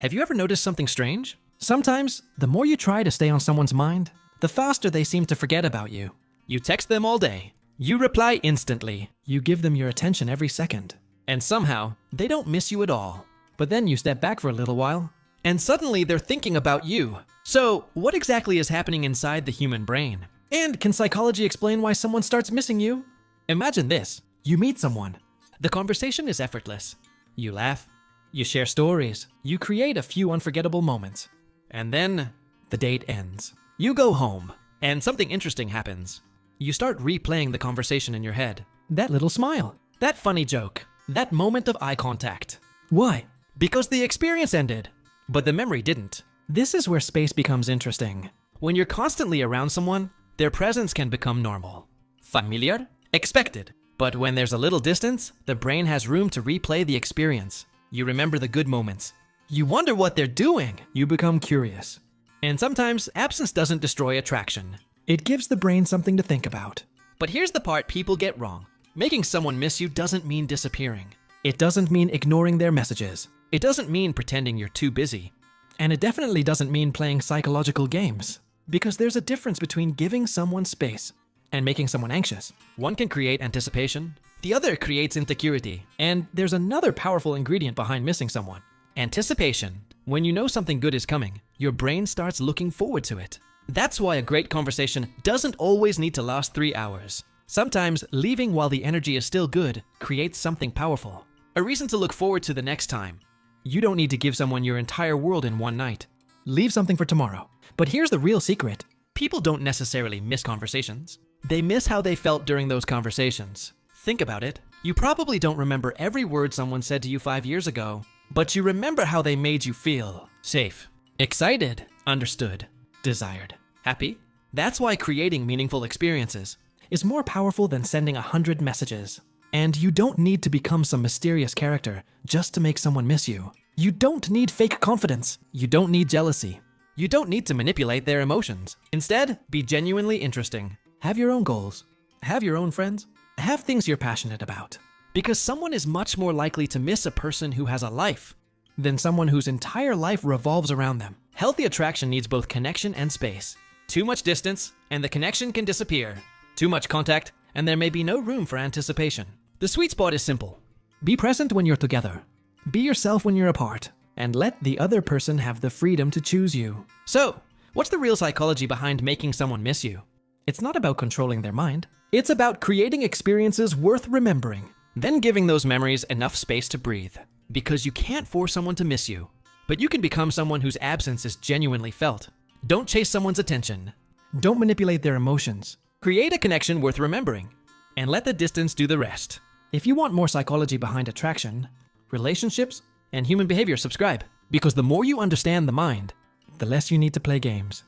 Have you ever noticed something strange? Sometimes, the more you try to stay on someone's mind, the faster they seem to forget about you. You text them all day. You reply instantly. You give them your attention every second. And somehow, they don't miss you at all. But then you step back for a little while, and suddenly they're thinking about you. So, what exactly is happening inside the human brain? And can psychology explain why someone starts missing you? Imagine this. You meet someone. The conversation is effortless. You laugh. You share stories. You create a few unforgettable moments. And then, the date ends. You go home, and something interesting happens. You start replaying the conversation in your head. That little smile. That funny joke. That moment of eye contact. Why? Because the experience ended, but the memory didn't. This is where space becomes interesting. When you're constantly around someone, their presence can become normal. Familiar? Expected. But when there's a little distance, the brain has room to replay the experience. You remember the good moments. You wonder what they're doing. You become curious. And sometimes, absence doesn't destroy attraction. It gives the brain something to think about. But here's the part people get wrong. Making someone miss you doesn't mean disappearing. It doesn't mean ignoring their messages. It doesn't mean pretending you're too busy. And it definitely doesn't mean playing psychological games. Because there's a difference between giving someone space and making someone anxious. One can create anticipation. The other creates insecurity. And there's another powerful ingredient behind missing someone. Anticipation. When you know something good is coming, your brain starts looking forward to it. That's why a great conversation doesn't always need to last 3 hours. Sometimes leaving while the energy is still good creates something powerful. A reason to look forward to the next time. You don't need to give someone your entire world in one night. Leave something for tomorrow. But here's the real secret. People don't necessarily miss conversations. They miss how they felt during those conversations. Think about it. You probably don't remember every word someone said to you 5 years ago, but you remember how they made you feel. Safe, excited, understood, desired, happy. That's why creating meaningful experiences is more powerful than sending 100 messages. And you don't need to become some mysterious character just to make someone miss you. You don't need fake confidence. You don't need jealousy. You don't need to manipulate their emotions. Instead, be genuinely interesting. Have your own goals. Have your own friends. Have things you're passionate about. Because someone is much more likely to miss a person who has a life than someone whose entire life revolves around them. Healthy attraction needs both connection and space. Too much distance, and the connection can disappear. Too much contact, and there may be no room for anticipation. The sweet spot is simple. Be present when you're together. Be yourself when you're apart. And let the other person have the freedom to choose you. So, what's the real psychology behind making someone miss you? It's not about controlling their mind. It's about creating experiences worth remembering, then giving those memories enough space to breathe. Because you can't force someone to miss you, but you can become someone whose absence is genuinely felt. Don't chase someone's attention. Don't manipulate their emotions. Create a connection worth remembering, and let the distance do the rest. If you want more psychology behind attraction, relationships, and human behavior, subscribe. Because the more you understand the mind, the less you need to play games.